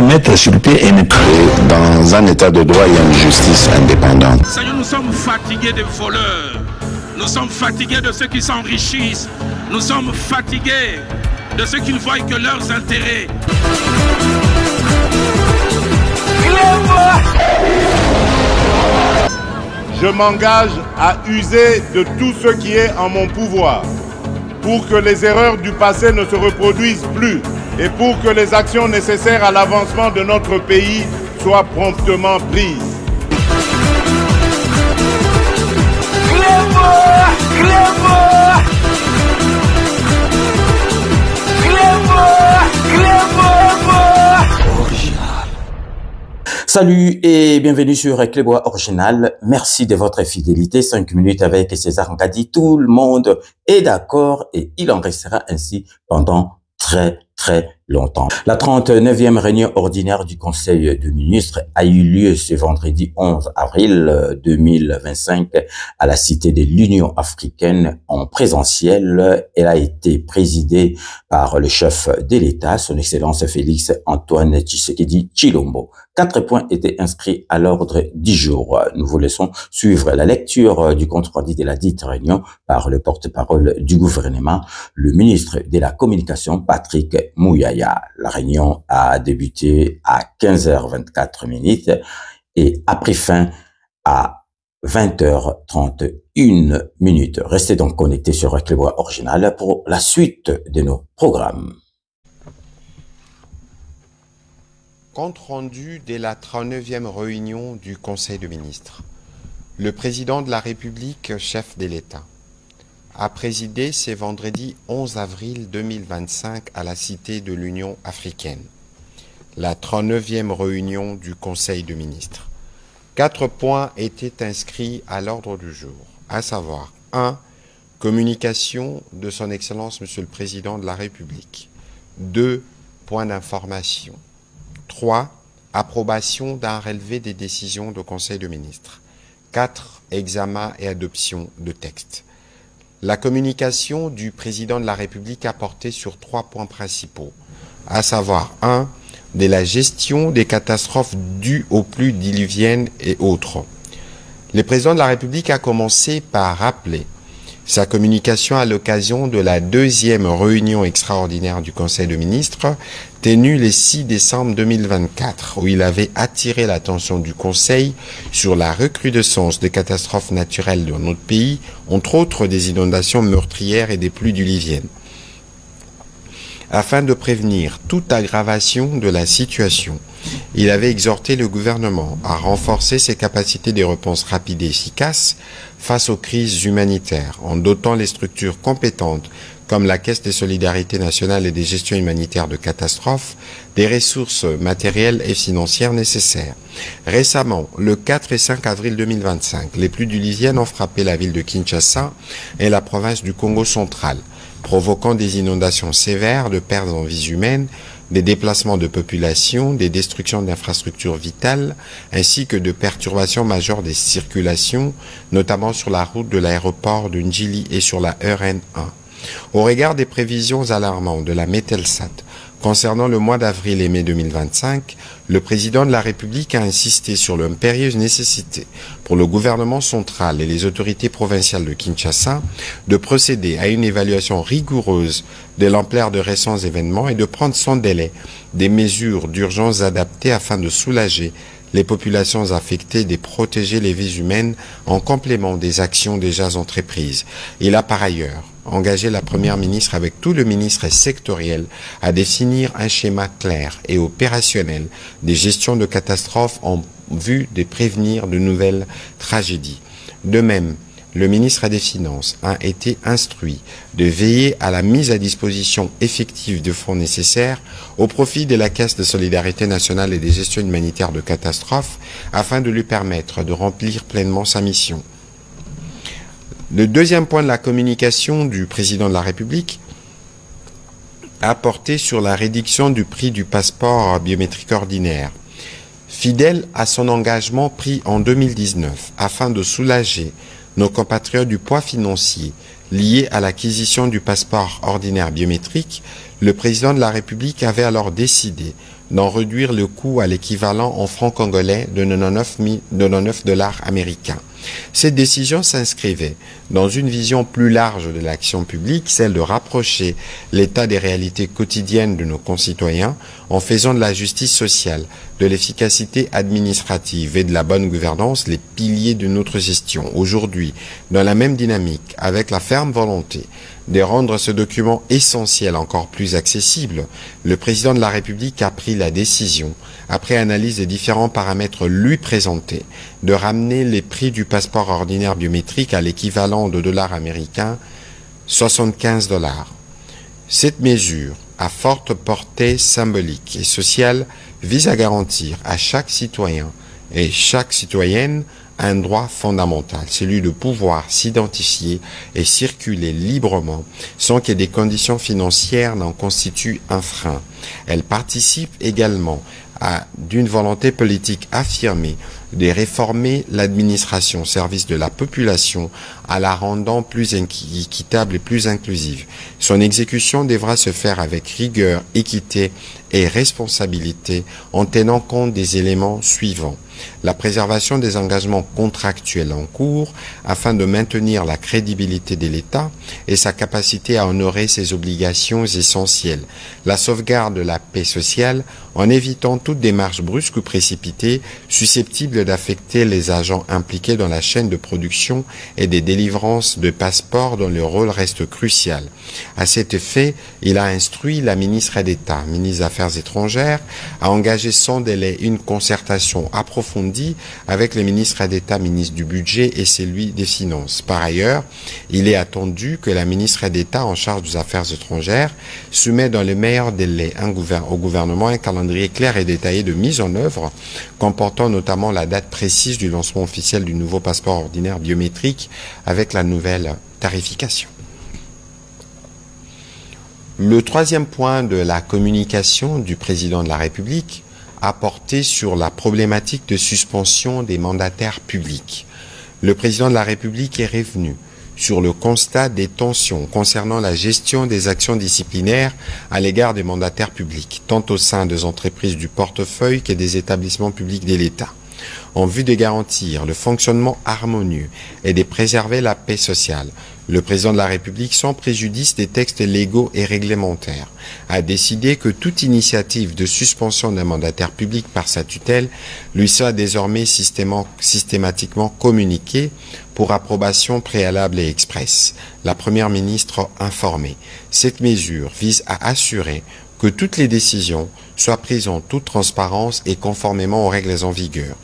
mettre sur pied et dans un état de droit, il y a une justice indépendante. Seigneur, nous sommes fatigués des voleurs. Nous sommes fatigués de ceux qui s'enrichissent. Nous sommes fatigués de ceux qui ne voient que leurs intérêts. Je m'engage à user de tout ce qui est en mon pouvoir pour que les erreurs du passé ne se reproduisent plus et pour que les actions nécessaires à l'avancement de notre pays soient promptement prises. Salut et bienvenue sur Clébois Original. Merci de votre fidélité. 5 minutes avec César Ngadi. Tout le monde est d'accord et il en restera ainsi pendant très longtemps. La 39e réunion ordinaire du Conseil des ministres a eu lieu ce vendredi 11 avril 2025 à la Cité de l'Union africaine en présentiel. Elle a été présidée par le chef de l'État, son Excellence Félix Antoine Tshisekedi Tshilombo. 4 points étaient inscrits à l'ordre du jour. Nous vous laissons suivre la lecture du compte-rendu de la dite réunion par le porte-parole du gouvernement, le ministre de la Communication, Patrick Mouyaya. La réunion a débuté à 15h24 et a pris fin à 20h31. Restez donc connectés sur Clébois Original pour la suite de nos programmes. Compte rendu de la 39e réunion du Conseil des ministres. Le président de la République, chef de l'État, a présidé ce vendredi 11 avril 2025 à la Cité de l'Union africaine, la 39e réunion du Conseil des ministres. 4 points étaient inscrits à l'ordre du jour, à savoir 1. Communication de son Excellence Monsieur le Président de la République. 2. Points d'information. 3. Approbation d'un relevé des décisions du Conseil des ministres. 4. Examen et adoption de textes. La communication du Président de la République a porté sur 3 points principaux, à savoir 1. De la gestion des catastrophes dues aux pluies diluviennes et autres. Le Président de la République a commencé par rappeler sa communication à l'occasion de la 2e réunion extraordinaire du Conseil des ministres tenue le 6 décembre 2024, où il avait attiré l'attention du Conseil sur la recrudescence des catastrophes naturelles dans notre pays, entre autres des inondations meurtrières et des pluies diluviennes. Afin de prévenir toute aggravation de la situation, il avait exhorté le gouvernement à renforcer ses capacités de réponse rapides et efficaces face aux crises humanitaires, en dotant les structures compétentes comme la Caisse de solidarité nationale et des gestions humanitaires de catastrophes, des ressources matérielles et financières nécessaires. Récemment, le 4 et 5 avril 2025, les pluies diluviennes ont frappé la ville de Kinshasa et la province du Congo central, provoquant des inondations sévères, de pertes en vies humaines, des déplacements de population, des destructions d'infrastructures vitales, ainsi que de perturbations majeures des circulations, notamment sur la route de l'aéroport de Ndjili et sur la RN1. Au regard des prévisions alarmantes de la Metelsat concernant le mois d'avril et mai 2025, le président de la République a insisté sur l'impérieuse nécessité pour le gouvernement central et les autorités provinciales de Kinshasa de procéder à une évaluation rigoureuse de l'ampleur de récents événements et de prendre sans délai des mesures d'urgence adaptées afin de soulager les populations affectées et de protéger les vies humaines en complément des actions déjà entreprises. Il a par ailleurs engagé la Première ministre avec tout le ministre sectoriel à définir un schéma clair et opérationnel de gestion de catastrophes en vue de prévenir de nouvelles tragédies. De même, le ministre des Finances a été instruit de veiller à la mise à disposition effective de fonds nécessaires au profit de la Caisse de solidarité nationale et des gestions humanitaires de catastrophes afin de lui permettre de remplir pleinement sa mission. Le deuxième point de la communication du président de la République a porté sur la réduction du prix du passeport biométrique ordinaire. Fidèle à son engagement pris en 2019 afin de soulager nos compatriotes du poids financier lié à l'acquisition du passeport ordinaire biométrique, le président de la République avait alors décidé d'en réduire le coût à l'équivalent en francs congolais de 99 $ américains. Cette décision s'inscrivait dans une vision plus large de l'action publique, celle de rapprocher l'État des réalités quotidiennes de nos concitoyens en faisant de la justice sociale, de l'efficacité administrative et de la bonne gouvernance les piliers de notre gestion. Aujourd'hui, dans la même dynamique, avec la ferme volonté de rendre ce document essentiel encore plus accessible, le président de la République a pris la décision, après analyse des différents paramètres lui présentés, de ramener les prix du passeport ordinaire biométrique à l'équivalent de dollars américains, 75 $. Cette mesure, à forte portée symbolique et sociale, vise à garantir à chaque citoyen et chaque citoyenne un droit fondamental, celui de pouvoir s'identifier et circuler librement sans que des conditions financières n'en constituent un frein. Elle participe également d'une volonté politique affirmée de réformer l'administration au service de la population en la rendant plus équitable et plus inclusive. Son exécution devra se faire avec rigueur, équité et responsabilité en tenant compte des éléments suivants. La préservation des engagements contractuels en cours afin de maintenir la crédibilité de l'État et sa capacité à honorer ses obligations essentielles. La sauvegarde de la paix sociale en évitant toute démarche brusque ou précipitée susceptible d'affecter les agents impliqués dans la chaîne de production et des délivrances de passeports dont le rôle reste crucial. À cet effet, il a instruit la ministre d'État, ministre des Affaires étrangères, à engager sans délai une concertation approfondie avec le ministre d'État, ministre du Budget et celui des Finances. Par ailleurs, il est attendu que la ministre d'État en charge des Affaires étrangères soumette dans les meilleurs délais au gouvernement un calendrier clair et détaillé de mise en œuvre, comportant notamment la date précise du lancement officiel du nouveau passeport ordinaire biométrique avec la nouvelle tarification. Le troisième point de la communication du président de la République a porté sur la problématique de suspension des mandataires publics. Le président de la République est revenu sur le constat des tensions concernant la gestion des actions disciplinaires à l'égard des mandataires publics, tant au sein des entreprises du portefeuille que des établissements publics de l'État. En vue de garantir le fonctionnement harmonieux et de préserver la paix sociale, le président de la République, sans préjudice des textes légaux et réglementaires, a décidé que toute initiative de suspension d'un mandataire public par sa tutelle lui soit désormais systématiquement communiquée pour approbation préalable et expresse. La Première ministre informée. Cette mesure vise à assurer que toutes les décisions soient prises en toute transparence et conformément aux règles en vigueur.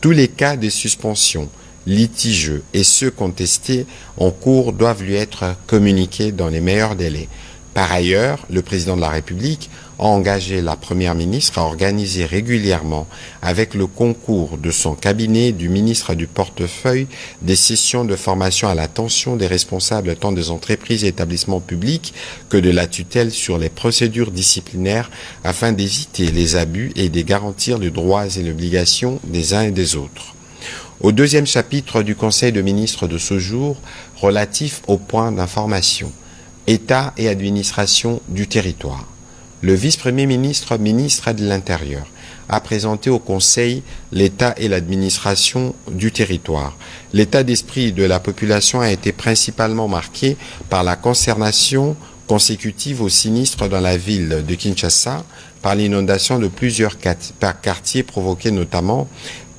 Tous les cas de suspension litigieux et ceux contestés en cours doivent lui être communiqués dans les meilleurs délais. Par ailleurs, le président de la République a engagé la Première ministre à organiser régulièrement, avec le concours de son cabinet du ministre du portefeuille, des sessions de formation à l'attention des responsables tant des entreprises et établissements publics que de la tutelle sur les procédures disciplinaires afin d'éviter les abus et de garantir les droits et les obligations des uns et des autres. Au deuxième chapitre du Conseil de ministres de ce jour, relatif aux points d'information, État et administration du territoire. Le vice-premier ministre, ministre de l'Intérieur, a présenté au Conseil l'État et l'administration du territoire. L'état d'esprit de la population a été principalement marqué par la consternation consécutive au sinistre dans la ville de Kinshasa, par l'inondation de plusieurs quartiers provoqués notamment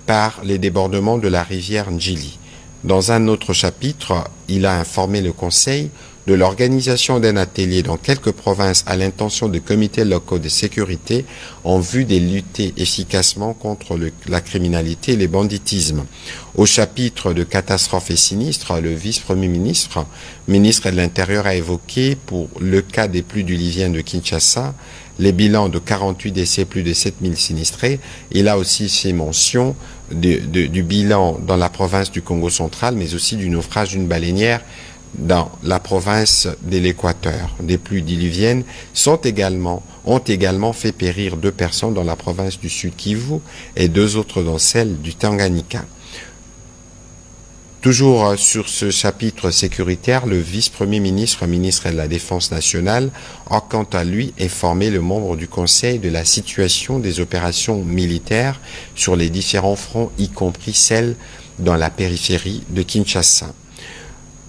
par les débordements de la rivière Ndjili. Dans un autre chapitre, il a informé le Conseil de l'organisation d'un atelier dans quelques provinces à l'intention de comités locaux de sécurité en vue de lutter efficacement contre la criminalité et les banditismes. Au chapitre de catastrophes et sinistres, le vice-premier ministre, ministre de l'Intérieur, a évoqué pour le cas des pluies diluviennes de Kinshasa les bilans de 48 décès, plus de 7000 sinistrés. Il a aussi fait mention du bilan dans la province du Congo central, mais aussi du naufrage d'une baleinière dans la province de l'Équateur. Des pluies diluviennes ont également fait périr 2 personnes dans la province du Sud Kivu et 2 autres dans celle du Tanganyika. Toujours sur ce chapitre sécuritaire, le vice-premier ministre, ministre de la Défense nationale, a quant à lui informé le membre du Conseil de la situation des opérations militaires sur les différents fronts, y compris celles dans la périphérie de Kinshasa.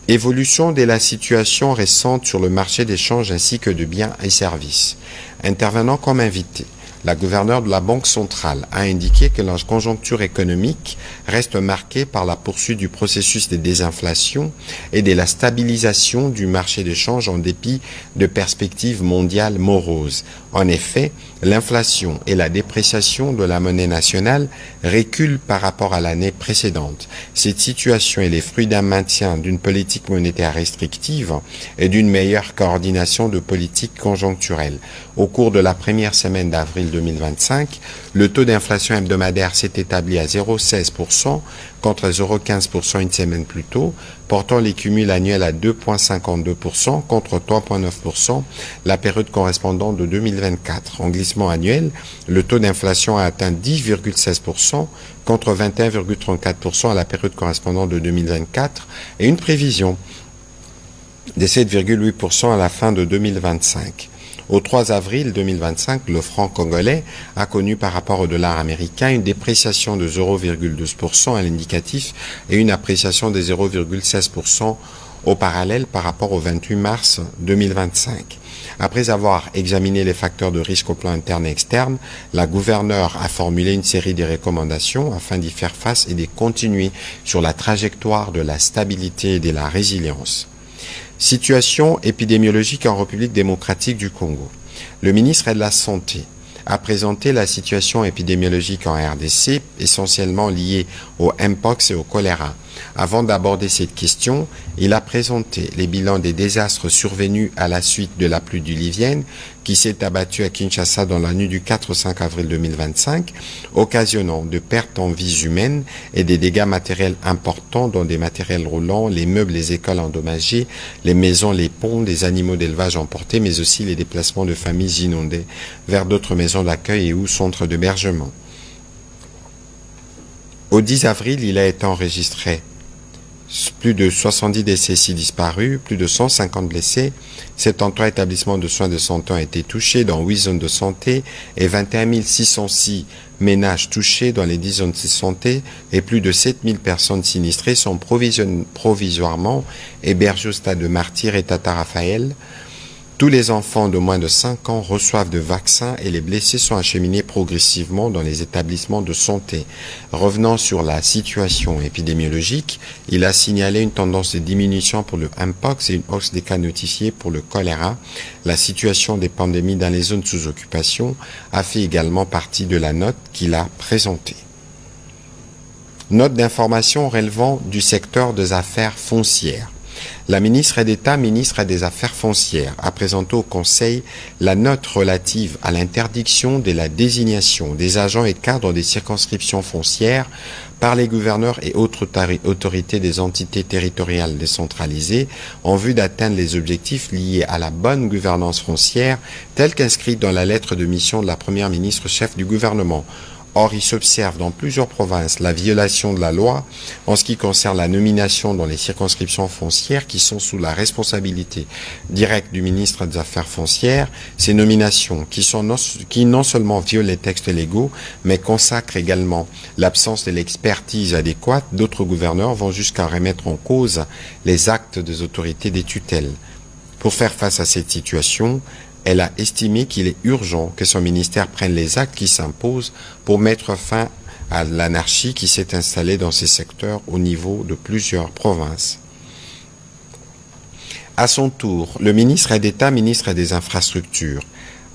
Évolution de la situation récente sur le marché d'échange ainsi que de biens et services. Intervenant comme invité, la gouverneure de la Banque centrale a indiqué que la conjoncture économique reste marquée par la poursuite du processus de désinflation et de la stabilisation du marché d'échange en dépit de perspectives mondiales moroses. En effet, l'inflation et la dépréciation de la monnaie nationale reculent par rapport à l'année précédente. Cette situation est le fruit d'un maintien d'une politique monétaire restrictive et d'une meilleure coordination de politique conjoncturelle. Au cours de la première semaine d'avril 2025, le taux d'inflation hebdomadaire s'est établi à 0,16% contre 0,15% une semaine plus tôt, portant les cumuls annuels à 2,52% contre 3,9% la période correspondante de 2024. En glissement annuel, le taux d'inflation a atteint 10,16% contre 21,34% à la période correspondante de 2024 et une prévision de 7,8% à la fin de 2025. Au 3 avril 2025, le franc congolais a connu par rapport au dollar américain une dépréciation de 0,12% à l'indicatif et une appréciation de 0,16% au parallèle par rapport au 28 mars 2025. Après avoir examiné les facteurs de risque au plan interne et externe, la gouverneure a formulé une série de recommandations afin d'y faire face et de continuer sur la trajectoire de la stabilité et de la résilience. Situation épidémiologique en République démocratique du Congo. Le ministre de la Santé a présenté la situation épidémiologique en RDC, essentiellement liée au Mpox et au choléra. Avant d'aborder cette question, il a présenté les bilans des désastres survenus à la suite de la pluie diluvienne qui s'est abattue à Kinshasa dans la nuit du 4 au 5 avril 2025, occasionnant de pertes en vies humaines et des dégâts matériels importants dont des matériels roulants, les meubles, les écoles endommagées, les maisons, les ponts, des animaux d'élevage emportés, mais aussi les déplacements de familles inondées vers d'autres maisons d'accueil et ou centres d'hébergement. Au 10 avril, il a été enregistré plus de 70 décès disparus, plus de 150 blessés. 73 établissements de soins de santé ont été touchés dans 8 zones de santé et 21 606 ménages touchés dans les 10 zones de santé et plus de 7 000 personnes sinistrées sont provisoirement hébergées au stade de Martyr et Tata Raphaël. Tous les enfants de moins de 5 ans reçoivent de vaccins et les blessés sont acheminés progressivement dans les établissements de santé. Revenant sur la situation épidémiologique, il a signalé une tendance de diminution pour le Mpox et une hausse des cas notifiés pour le choléra. La situation des pandémies dans les zones sous occupation a fait également partie de la note qu'il a présentée. Note d'information relevant du secteur des affaires foncières. La ministre d'État, ministre des Affaires foncières, a présenté au Conseil la note relative à l'interdiction de la désignation des agents et cadres des circonscriptions foncières par les gouverneurs et autres autorités des entités territoriales décentralisées en vue d'atteindre les objectifs liés à la bonne gouvernance foncière telle qu'inscrite dans la lettre de mission de la Première ministre chef du gouvernement. Or, il s'observe dans plusieurs provinces la violation de la loi en ce qui concerne la nomination dans les circonscriptions foncières qui sont sous la responsabilité directe du ministre des Affaires foncières. Ces nominations qui non seulement violent les textes légaux, mais consacrent également l'absence de l'expertise adéquate. D'autres gouverneurs vont jusqu'à remettre en cause les actes des autorités des tutelles. Pour faire face à cette situation, elle a estimé qu'il est urgent que son ministère prenne les actes qui s'imposent pour mettre fin à l'anarchie qui s'est installée dans ces secteurs au niveau de plusieurs provinces. À son tour, le ministre d'État, ministre des Infrastructures,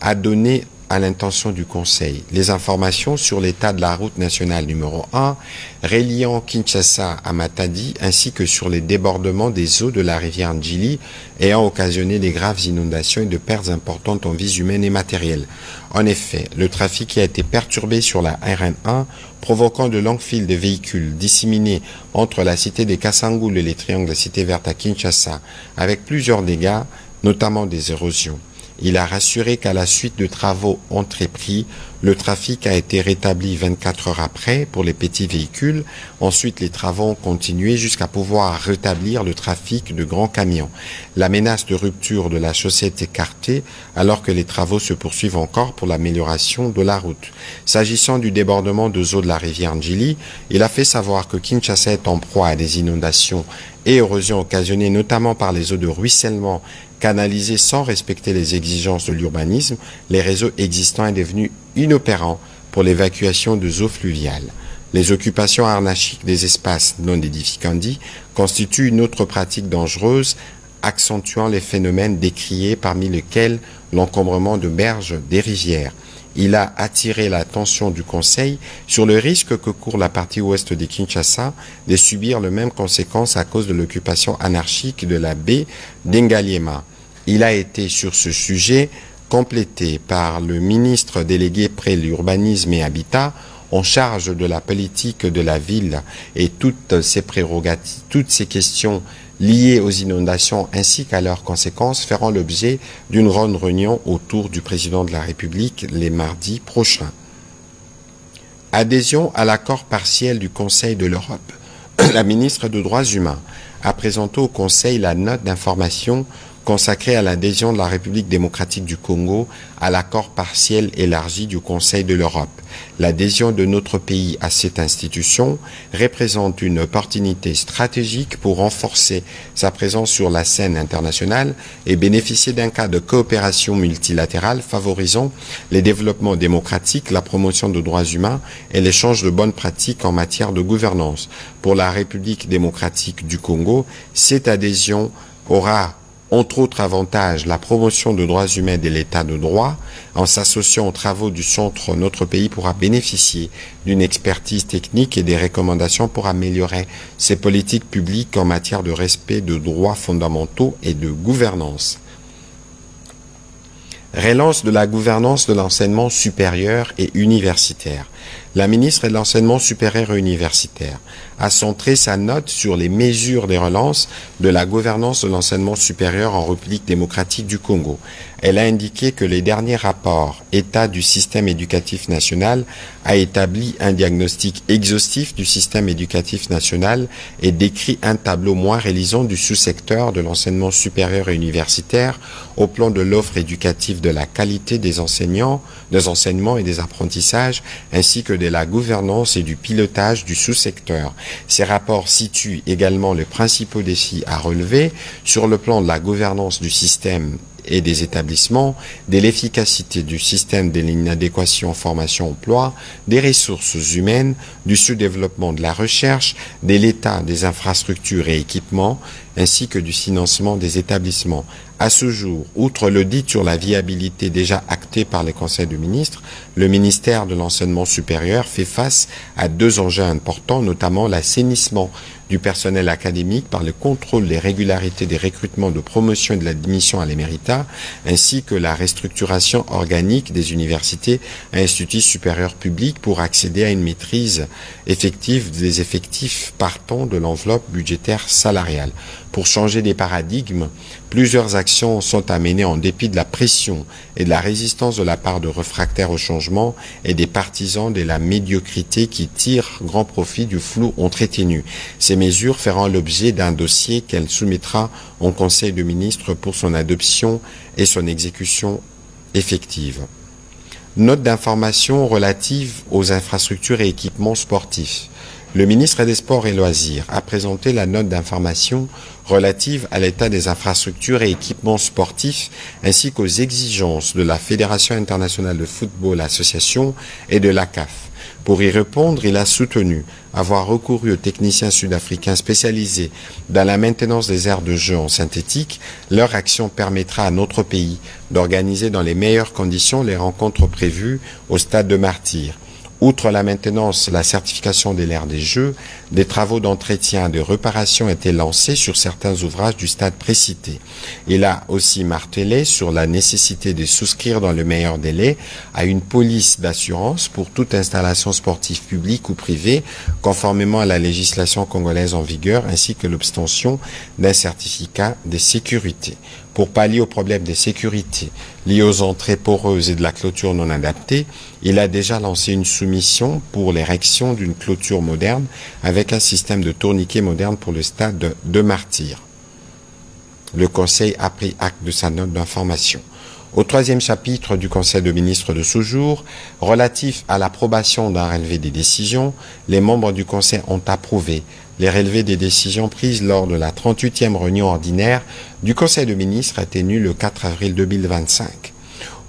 a donné à l'intention du Conseil les informations sur l'état de la route nationale numéro 1 reliant Kinshasa à Matadi ainsi que sur les débordements des eaux de la rivière Ndjili ayant occasionné des graves inondations et de pertes importantes en vies humaines et matérielles. En effet, le trafic a été perturbé sur la RN1 provoquant de longues files de véhicules disséminés entre la cité des Kassangoul et les triangles de la cité verte à Kinshasa avec plusieurs dégâts, notamment des érosions. Il a rassuré qu'à la suite de travaux entrepris, Le trafic a été rétabli 24 heures après pour les petits véhicules. Ensuite, les travaux ont continué jusqu'à pouvoir rétablir le trafic de grands camions. La menace de rupture de la chaussée est écartée alors que les travaux se poursuivent encore pour l'amélioration de la route. S'agissant du débordement des eaux de la rivière Njili, il a fait savoir que Kinshasa est en proie à des inondations et érosions occasionnées notamment par les eaux de ruissellement canalisées sans respecter les exigences de l'urbanisme. Les réseaux existants est devenu inopérants pour l'évacuation des eaux fluviales. Les occupations anarchiques des espaces non édificandi constituent une autre pratique dangereuse, accentuant les phénomènes décriés, parmi lesquels l'encombrement de berges des rivières. Il a attiré l'attention du Conseil sur le risque que court la partie ouest de Kinshasa de subir les mêmes conséquences à cause de l'occupation anarchique de la baie d'Engaliema. Il a été sur ce sujet complété par le ministre délégué près l'urbanisme et habitat en charge de la politique de la ville et toutes ces prérogatives, toutes ces questions liées aux inondations ainsi qu'à leurs conséquences feront l'objet d'une grande réunion autour du président de la République les mardis prochains. Adhésion à l'accord partiel du Conseil de l'Europe. La ministre des Droits humains a présenté au Conseil la note d'information consacrée à l'adhésion de la République démocratique du Congo à l'accord partiel élargi du Conseil de l'Europe. L'adhésion de notre pays à cette institution représente une opportunité stratégique pour renforcer sa présence sur la scène internationale et bénéficier d'un cadre de coopération multilatérale favorisant les développements démocratiques, la promotion des droits humains et l'échange de bonnes pratiques en matière de gouvernance. Pour la République démocratique du Congo, cette adhésion aura entre autres avantages, la promotion des droits humains et de l'état de droit. En s'associant aux travaux du centre, notre pays pourra bénéficier d'une expertise technique et des recommandations pour améliorer ses politiques publiques en matière de respect de droits fondamentaux et de gouvernance. Relance de la gouvernance de l'enseignement supérieur et universitaire. La ministre de l'Enseignement supérieur et universitaire a centré sa note sur les mesures de relance de la gouvernance de l'enseignement supérieur en République démocratique du Congo. Elle a indiqué que les derniers rapports État du système éducatif national a établi un diagnostic exhaustif du système éducatif national et décrit un tableau moins réalisant du sous-secteur de l'enseignement supérieur et universitaire au plan de l'offre éducative, de la qualité des enseignants, des enseignements et des apprentissages, ainsi que de la gouvernance et du pilotage du sous-secteur. Ces rapports situent également les principaux défis à relever sur le plan de la gouvernance du système et des établissements, de l'efficacité du système de l'inadéquation formation-emploi, des ressources humaines, du sous-développement de la recherche, de l'état des infrastructures et équipements, ainsi que du financement des établissements. À ce jour, outre l'audit sur la viabilité déjà acté par les conseils de ministres, le ministère de l'Enseignement supérieur fait face à deux enjeux importants, notamment l'assainissement du personnel académique par le contrôle des régularités des recrutements de promotion et de l'admission à l'éméritat, ainsi que la restructuration organique des universités et instituts supérieurs publics pour accéder à une maîtrise effective des effectifs partant de l'enveloppe budgétaire salariale. Pour changer des paradigmes, plusieurs actions sont à mener en dépit de la pression et de la résistance de la part de réfractaires au changement et des partisans de la médiocrité qui tirent grand profit du flou entretenu. Ces mesures feront l'objet d'un dossier qu'elle soumettra au Conseil de ministres pour son adoption et son exécution effective. Note d'information relative aux infrastructures et équipements sportifs. Le ministre des Sports et Loisirs a présenté la note d'information relative à l'état des infrastructures et équipements sportifs ainsi qu'aux exigences de la Fédération internationale de football association et de la CAF. Pour y répondre, il a soutenu avoir recouru aux techniciens sud-africains spécialisés dans la maintenance des aires de jeu en synthétique. Leur action permettra à notre pays d'organiser dans les meilleures conditions les rencontres prévues au stade de Martyrs. Outre la maintenance, la certification de l'aire des Jeux, Des travaux d'entretien et de réparation étaient lancés sur certains ouvrages du stade précité. Il a aussi martelé sur la nécessité de souscrire dans le meilleur délai à une police d'assurance pour toute installation sportive publique ou privée, conformément à la législation congolaise en vigueur, ainsi que l'obtention d'un certificat de sécurité. Pour pallier aux problèmes de sécurité liés aux entrées poreuses et de la clôture non adaptée, il a déjà lancé une soumission pour l'érection d'une clôture moderne avec un système de tourniquet moderne pour le stade de Martyrs. Le Conseil a pris acte de sa note d'information. Au troisième chapitre du Conseil de ministres de ce jour, relatif à l'approbation d'un relevé des décisions, les membres du Conseil ont approuvé les relevés des décisions prises lors de la 38e réunion ordinaire du Conseil de ministres tenue le 4 avril 2025.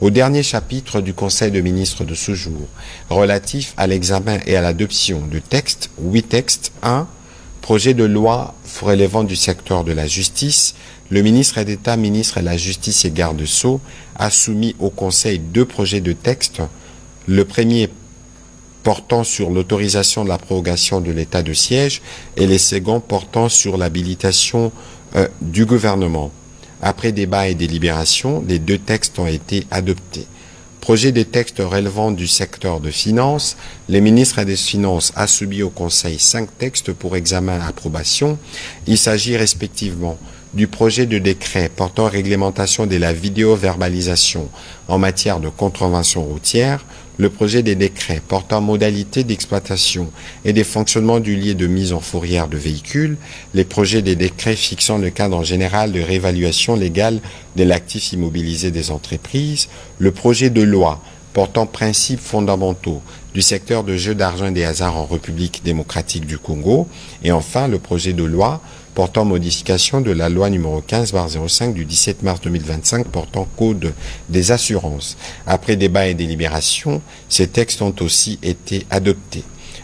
Au dernier chapitre du Conseil de ministres de ce jour, relatif à l'examen et à l'adoption de textes, 8 textes, 1, projet de loi relevant du secteur de la justice, le ministre d'État, ministre de la Justice et garde-sceau a soumis au Conseil 2 projets de texte. Le premier portant sur l'autorisation de la prorogation de l'état de siège et les seconds portant sur l'habilitation du gouvernement. Après débat et délibération, les 2 textes ont été adoptés. Projet de texte relevant du secteur de finances, le ministre des Finances a soumis au Conseil 5 textes pour examen et approbation. Il s'agit respectivement du projet de décret portant réglementation de la vidéo-verbalisation en matière de contravention routière, le projet des décrets portant modalité d'exploitation et des fonctionnements du lieu de mise en fourrière de véhicules, les projets des décrets fixant le cadre général de réévaluation légale de l'actif immobilisé des entreprises, le projet de loi portant principes fondamentaux du secteur de jeux d'argent et des hasards en République démocratique du Congo, et enfin le projet de loi portant modification de la loi numéro 15/05 du 17 mars 2025 portant code des assurances. Après débat et délibération, ces textes ont aussi été adoptés.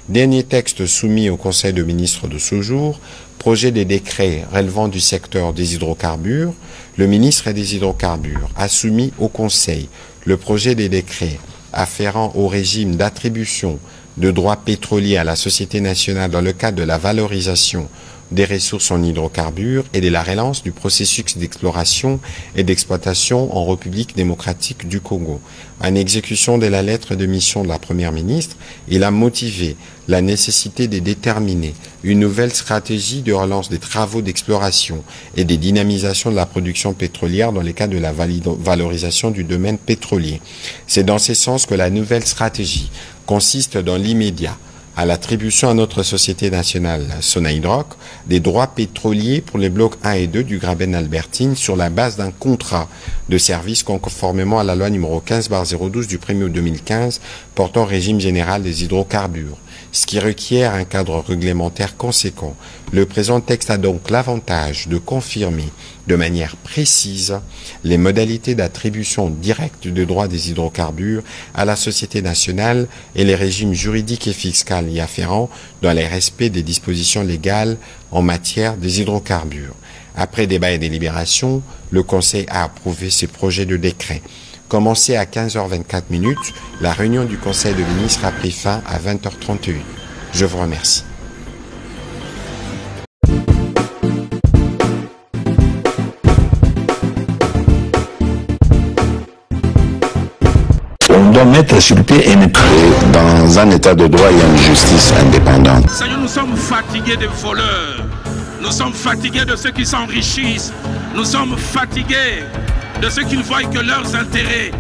Dernier texte soumis au Conseil de ministres de ce jour, projet des décrets relevant du secteur des hydrocarbures. Le ministre des hydrocarbures a soumis au Conseil le projet des décrets afférents au régime d'attribution de droits pétroliers à la Société nationale dans le cadre de la valorisation des ressources en hydrocarbures et de la relance du processus d'exploration et d'exploitation en République démocratique du Congo. En exécution de la lettre de mission de la Première ministre, il a motivé la nécessité de déterminer une nouvelle stratégie de relance des travaux d'exploration et de dynamisation de la production pétrolière dans le cadre de la valorisation du domaine pétrolier. C'est dans ce sens que la nouvelle stratégie consiste dans l'immédiat à l'attribution à notre Société nationale Sonaïdroc des droits pétroliers pour les blocs 1 et 2 du Graben Albertine sur la base d'un contrat de service conformément à la loi numéro 15/012 du 1er août 2015 portant régime général des hydrocarbures, ce qui requiert un cadre réglementaire conséquent. Le présent texte a donc l'avantage de confirmer de manière précise les modalités d'attribution directe de droits des hydrocarbures à la Société nationale et les régimes juridiques et fiscaux y afférents dans le respect des dispositions légales en matière des hydrocarbures. Après débat et délibération, le Conseil a approuvé ce projet de décret. Commencé à 15h24, la réunion du Conseil de ministres a pris fin à 20h31. Je vous remercie. On doit mettre sur pied une créer dans un état de droit et une justice indépendante. Seigneur, nous sommes fatigués des voleurs. Nous sommes fatigués de ceux qui s'enrichissent. Nous sommes fatigués de ceux qui ne voient que leurs intérêts.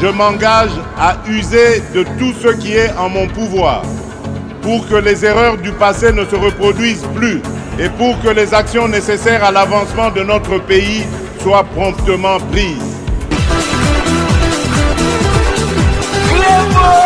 Je m'engage à user de tout ce qui est en mon pouvoir pour que les erreurs du passé ne se reproduisent plus et pour que les actions nécessaires à l'avancement de notre pays soient promptement prises. Clément